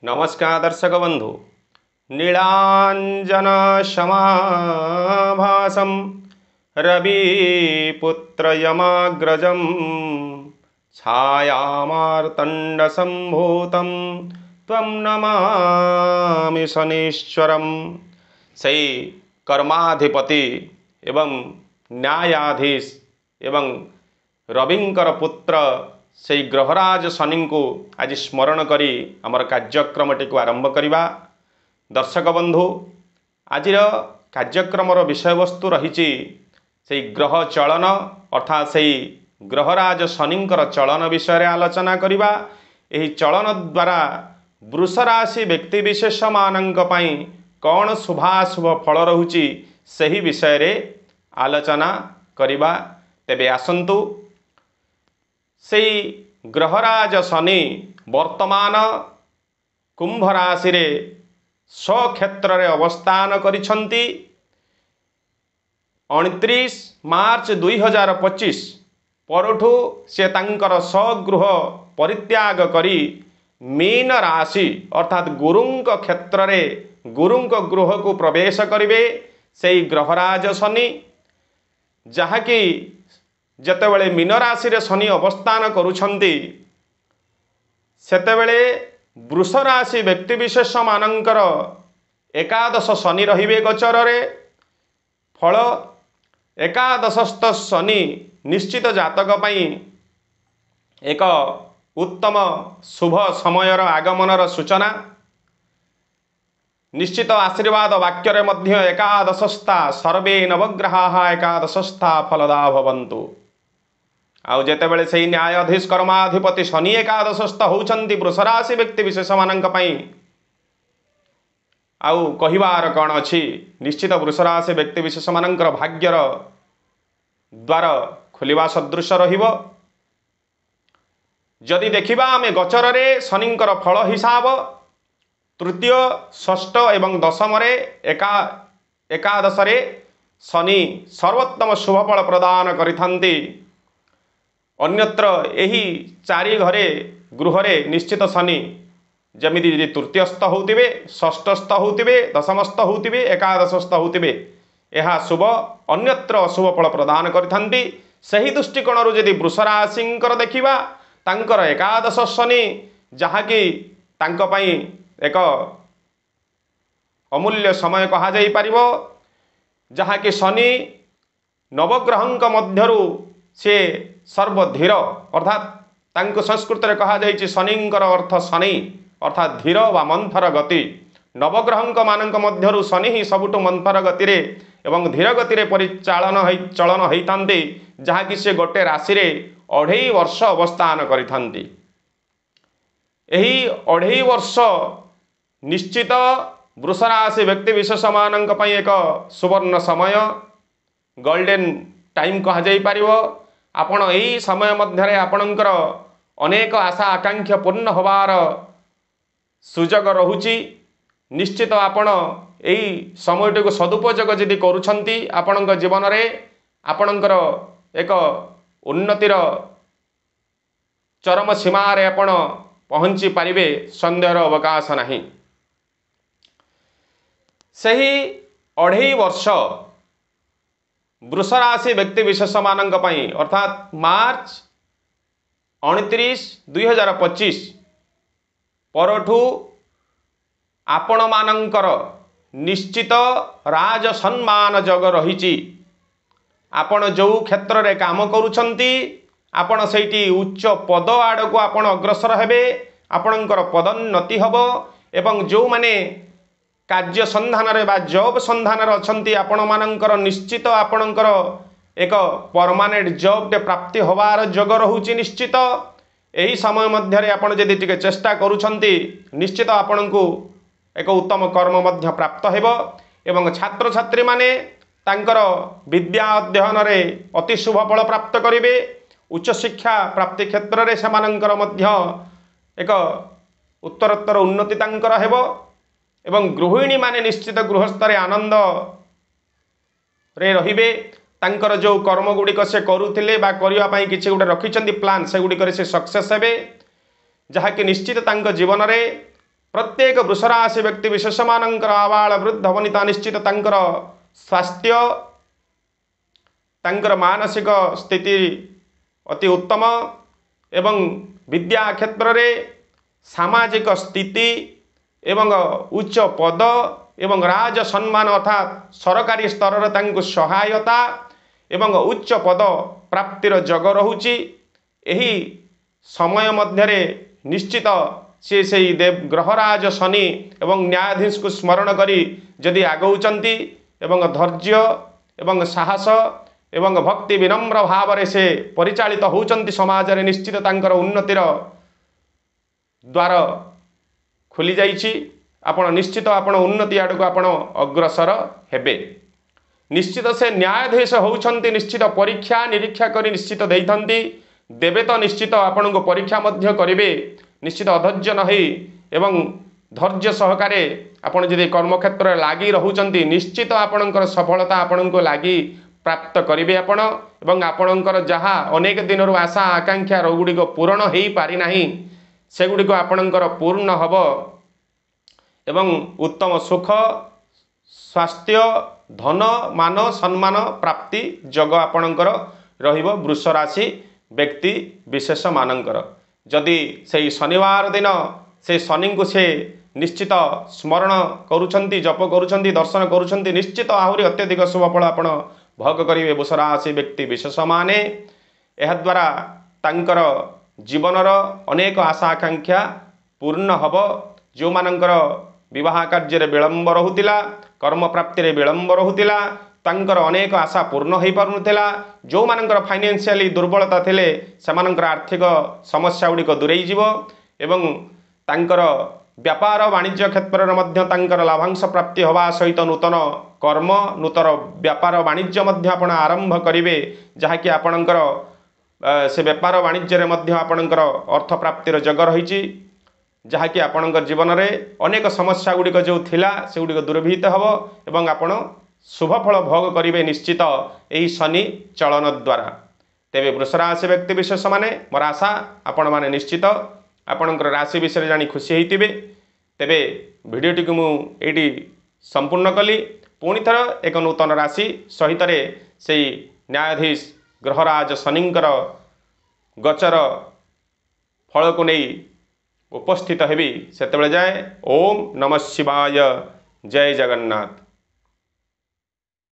नमस्कार दर्शक बंधु। नीलांजन समाभासम रविपुत्र यमाग्रजम छायामार्तंड संभूतम त्वं नमामि शनीश्वरम। सही कर्माधिपति एवं न्यायाधीश एवं रविंकर पुत्र से ग्रहराज शनि को आज स्मरण करी आमर कार्यक्रमटी को आरंभ करवा। दर्शक बंधु आज कार्यक्रम विषय वस्तु रही से ग्रह चलन अर्थात से ग्रहराज शनिंकर चलन विषय आलोचना करवा। यही चलन द्वारा वृष राशि व्यक्तिविशेष मानक पई कौन शुभाशुभ फल रहुची सही विषय रे आलोचना करवा। तेबे आसंतु से ग्रहराज शनि वर्तमान कुंभ राशि रे स्वक्षेत्र रे अवस्थान करिछंती। 29 मार्च 2025 परठू से तांकर स्वगृह परित्याग करी मीन राशि अर्थात गुरुंक क्षेत्र रे गुरुंक गृह को प्रवेश करिवे। से ग्रहराज शनि जहाँकि जेतेबेले मीन राशि रे शनि अवस्थान करुछंती सेतेबेले वृष राशि व्यक्तिविशेष मानकर एकादश शनि रहिबे गोचर रे। फल एकादशस्थ शनि निश्चित जातक पई एक उत्तम शुभ समयर आगमनर सूचना। निश्चित आशीर्वाद वाक्य रे मध्य एकादशस्था सर्वे नवग्रहाः एकादशस्था फलदा भवन्तु। आउ जेतेबेले से न्यायाधीश कर्माधिपति शनि एकादशस्थ होउछंती वृष राशि व्यक्ति विशेष मानक पई आउ कहिबार कौन अछि। निश्चित वृष राशि व्यक्ति विशेष मानकर भाग्यर द्वार खोलिबा सदृश रहिबो। जदि देखिबा आमे गोचर रे शनिंकर फल हिसाब तृतीय षष्ठ एवं दशम रे एकादश रे शनि सर्वोत्तम शुभ फल प्रदान करिथंती। अन्यत्र यही चारि घरे गृहरे निश्चित शनि जमिति यदि तृतीयस्थ होतिबे षष्ठस्थ होतिबे दशमस्थ होतिबे एकादशस्थ होतिबे यह शुभ अन्यत्र अशुभ फल प्रदान करिथंती। सही दृष्टिकोण रु यदि वृष राशिंकर देखिबा तांकर एकादश शनि जहाँकि तांक पई एक अमूल्य समय कहा जाई परिबो। जहाँकि शनि नवग्रहंक मध्यरु से सर्वधीर अर्थात तांको संस्कृत रे कहा जाई शनिंकर अर्थ शनि अर्थात धीर व मंथर गति। नवग्रहंक मानक मध्यरु शनि ही सबुठु मंथर गति रे एवं धीर गति रे परिचालन चलन होइथांती। जहाँकि से गोटे राशि रे 2.5 वर्ष अवस्थान करिथांती। एही 2.5 वर्ष निश्चित वृष राशि व्यक्ति विशेष मानक पई एक सुवर्ण समय गोल्डन टाइम कहा जाई परिबो। आपण एही समय मध्यरे आपणकर अनेक आशा आकांक्षा पूर्ण होबार सुजोग रहुची। निश्चित आपण एही समयटी को सदुपयोग यदि करूछंती आपणक जीवन रे आपणकर एक उन्नतिर चरम सीमा रे आपण पहुंची पारिबे संदेहर अवकाश नहीं। सही 2.5 वर्ष वृष राशि व्यक्ति विशेष मानक पई अर्थात मार्च 29 2025 परठू आपण मानकर निश्चित राज सम्मान जग रहिची। आपण जो क्षेत्र रे काम करूछंती आपण सेठी उच्च पद आड़ को आपण अग्रसर हेबे। आपणकर पदोन्नति हबो एवं जो माने कार्य संधान रे बा जॉब संधान रे अछंती आपण मानकर निश्चित आपणकर एक परमानेंट जॉब टे प्राप्ति होबार जोग रहुची। निश्चित एही समय मध्य रे आपण जदि टिके चेष्टा करूछंती निश्चित आपणको एक उत्तम कर्म मध्य प्राप्त हेबो। एवं छात्र छात्री माने तांकर विद्या अध्ययन रे अति शुभ फल प्राप्त करिवे। उच्च शिक्षा प्राप्ति क्षेत्र रे समानंकर मध्य एक उत्तरोत्तर उन्नति तांकर हेबो। एवं गृहिणी माने निश्चित गृहस्थरे आनंद रे रहिबे। तांकर जो कर्म गुड़िक से करुथिले बा करिवा पई किछि गुटे रखिचंती प्लान से गुड़िक से सक्सेस हेबे। जहाँकि निश्चित तांक जीवन रे प्रत्येक वृष राशि व्यक्ति विशेष मानकर आबाल वृद्ध वनिता निश्चित तांकर स्वास्थ्य तांकर मानसिक स्थिति अति उत्तम एवं विद्या क्षेत्र रे सामाजिक स्थिति एवं उच्च पद एवं राज सम्मान अर्थात सरकारी स्तर तांको सहायता एवं उच्च पद प्राप्तिर जग रहुची। एही समय मध्यरे निश्चित से देव ग्रहराज शनि एवं न्यायाधीश को स्मरण करी जदि आगौचंती एवं धैर्य एवं साहस एवं भक्ति विनम्र भाव से परिचालित होउचंती समाज रे निश्चित तांकर उन्नतिर द्वार खुली जाइछि। आपण निश्चित आपण उन्नति आड़क आपण अग्रसर हेबे। निश्चित से न्यायाधीश होउछंती निश्चित परीक्षा निरीक्षा करी निश्चित देइथंती देवे तो निश्चित आपण को परीक्षा मध्य करिवे। निश्चित अधैर्य नही एवं धैर्य सहकारे आपण जदि कर्मक्षेत्र लागी रहुचंती निश्चित आपणकर सफलता आपण को लागी प्राप्त करिवे। आपण एवं आपणकर जहा अनेक दिन आशा आकांक्षा गुड़ी पूरण हो पारि नाही सेगुड़ी आपणकर पूर्ण हब एवं उत्तम सुख स्वास्थ्य धन मान सम्मान प्राप्ति जग आपणकर रहिबो वृष राशि व्यक्ति विशेष मानकर। जदि से शनिवार दिन से शनि को से निश्चित स्मरण करुछंती जप करुछंती दर्शन करुछंती निश्चित आहुरी अत्यधिक शुभ फल आपण भोग करिवे वृष राशि व्यक्ति विशेष माने। एहा द्वारा तांकर जीवनर अनेक आशा आकांक्षा पूर्ण हब। जो मानकर विवाह कार्य विलंब रहुतिला कर्म प्राप्ति रे विलंब रहुतिला तांकर अनेक आशा पूर्ण हो पारुनथिला। जो मानकर फाइनेंशियली दुर्बलता थिले सेमानकर आर्थिक समस्या गुड़िक दूरेई जीवो एवं तांकर व्यापार वाणिज्य क्षेत्र में मध्य तांकर लाभांश प्राप्ति होवा सहित नूतन कर्म नूतन व्यापार वाणिज्य मध्य आपण आरंभ करिवे जहाँकि आपणकर से व्यापार वाणिज्य रे मध्य आपणकर अर्थ प्राप्तिर जग रही जहाँकि आपणकर जीवन में अनेक समस्या गुड़िक जो थिला से गुड़िक दूरभीत हब एवं आपण शुभ फल भोग करिवे निश्चित यही शनि चलन द्वारा। तेबे वृष राशि व्यक्ति विशेष माने मोर आशा आपण माने निश्चित आपणकर राशि विषय जानी खुशी होइतिबे। तेबे भिडियोटी को मुझे संपूर्ण कली पुणी थर एक नूतन राशि सहित से न्यायाधीश ग्रहराज शनिंकर गचर फल को नहीं उपस्थित हेबी सेतेबेले जाए। ओम नमः शिवाय जय जगन्नाथ।